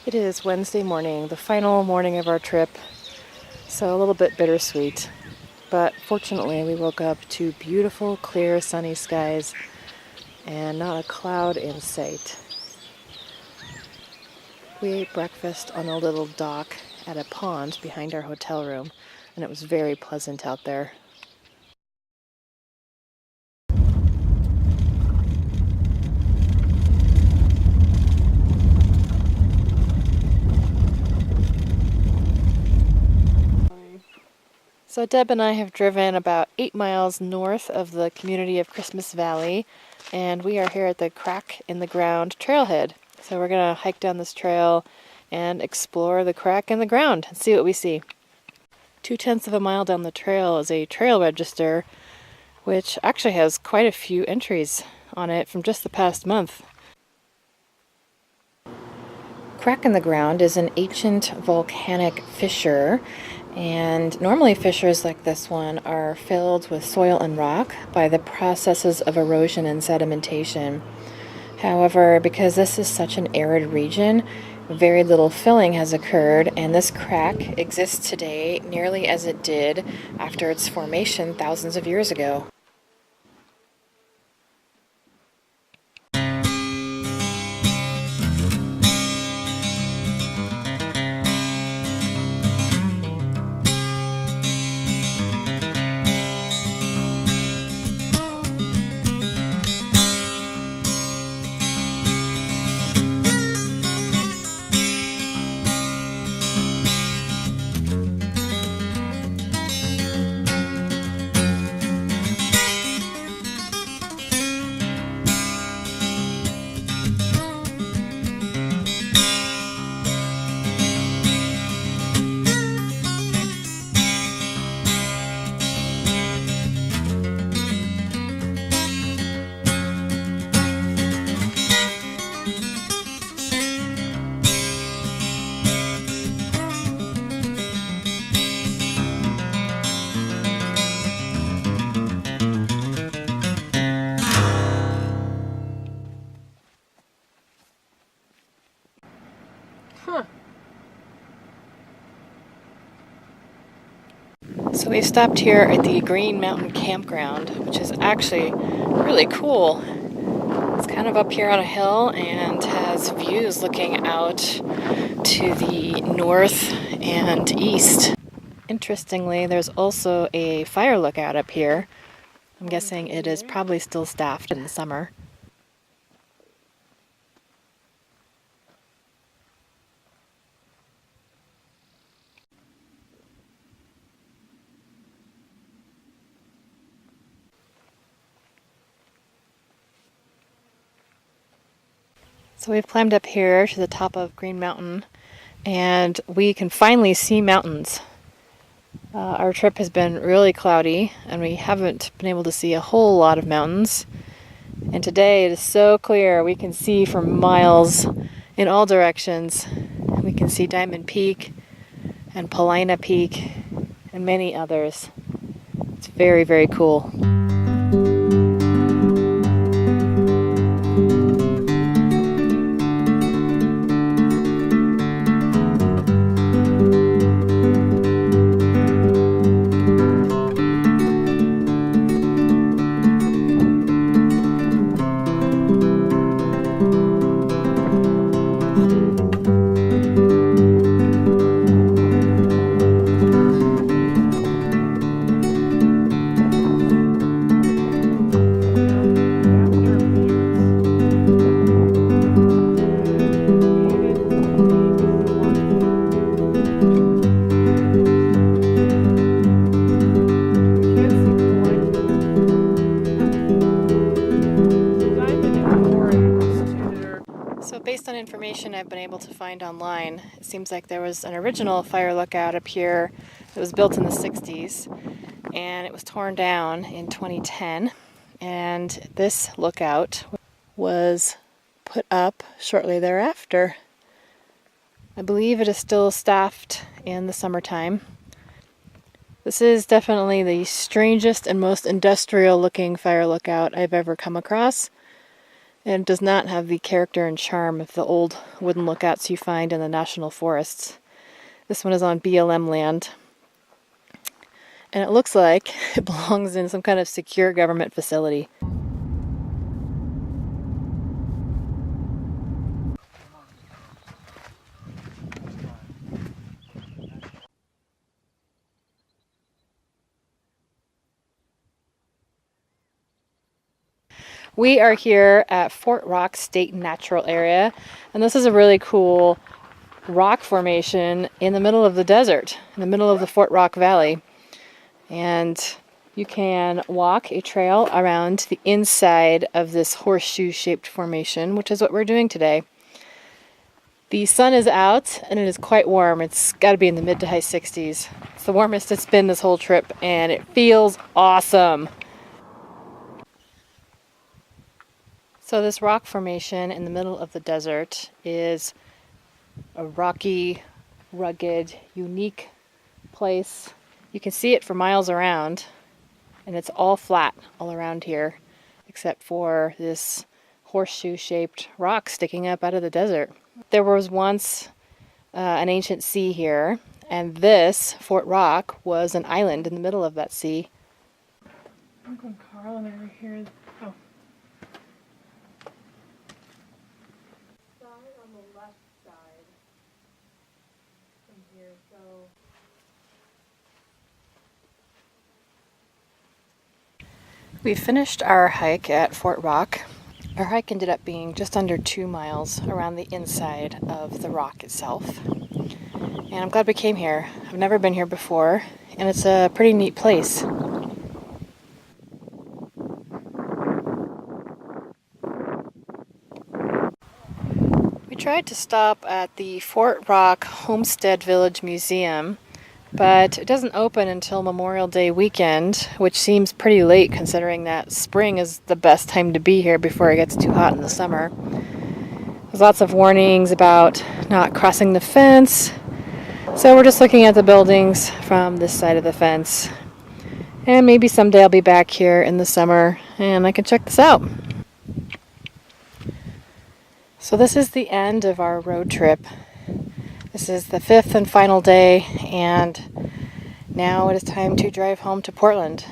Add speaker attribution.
Speaker 1: It is Wednesday morning, the final morning of our trip, so a little bit bittersweet. But fortunately, we woke up to beautiful, clear, sunny skies and not a cloud in sight. We ate breakfast on a little dock at a pond behind our hotel room, and it was very pleasant out there. So Deb and I have driven about 8 miles north of the community of Christmas Valley, and we are here at the Crack in the Ground trailhead. So we're going to hike down this trail and explore the crack in the ground and see what we see. 2/10 of a mile down the trail is a trail register, which actually has quite a few entries on it from just the past month. Crack in the Ground is an ancient volcanic fissure, and normally fissures like this one are filled with soil and rock by the processes of erosion and sedimentation. However, because this is such an arid region, very little filling has occurred, and this crack exists today nearly as it did after its formation thousands of years ago. So we stopped here at the Green Mountain Campground, which is actually really cool. It's kind of up here on a hill and has views looking out to the north and east. Interestingly, there's also a fire lookout up here. I'm guessing it is probably still staffed in the summer. So we've climbed up here to the top of Green Mountain, and we can finally see mountains. Our trip has been really cloudy, and we haven't been able to see a whole lot of mountains. And today it is so clear, we can see for miles in all directions. We can see Diamond Peak and Paulina Peak and many others. It's very, very cool. Based on information I've been able to find online, it seems like there was an original fire lookout up here that was built in the 60s, and it was torn down in 2010, and this lookout was put up shortly thereafter. I believe it is still staffed in the summertime. This is definitely the strangest and most industrial looking fire lookout I've ever come across. and does not have the character and charm of the old wooden lookouts you find in the national forests. This one is on BLM land, and it looks like it belongs in some kind of secure government facility. We are here at Fort Rock State Natural Area, and this is a really cool rock formation in the middle of the desert, in the middle of the Fort Rock Valley. And you can walk a trail around the inside of this horseshoe-shaped formation, which is what we're doing today. The sun is out, and it is quite warm. It's got to be in the mid to high 60s. It's the warmest it's been this whole trip, and it feels awesome. So this rock formation in the middle of the desert is a rocky, rugged, unique place. You can see it for miles around, and it's all flat all around here, except for this horseshoe-shaped rock sticking up out of the desert. There was once an ancient sea here, and this, Fort Rock, was an island in the middle of that sea. Uncle Carl and I were here. Oh. On the left side from here, so we finished our hike at Fort Rock. Our hike ended up being just under 2 miles around the inside of the rock itself. And I'm glad we came here. I've never been here before, and it's a pretty neat place. We tried to stop at the Fort Rock Homestead Village Museum, but it doesn't open until Memorial Day weekend, which seems pretty late considering that spring is the best time to be here before it gets too hot in the summer. There's lots of warnings about not crossing the fence, so we're just looking at the buildings from this side of the fence. And maybe someday I'll be back here in the summer and I can check this out. So this is the end of our road trip. This is the 5th and final day, and now it is time to drive home to Portland.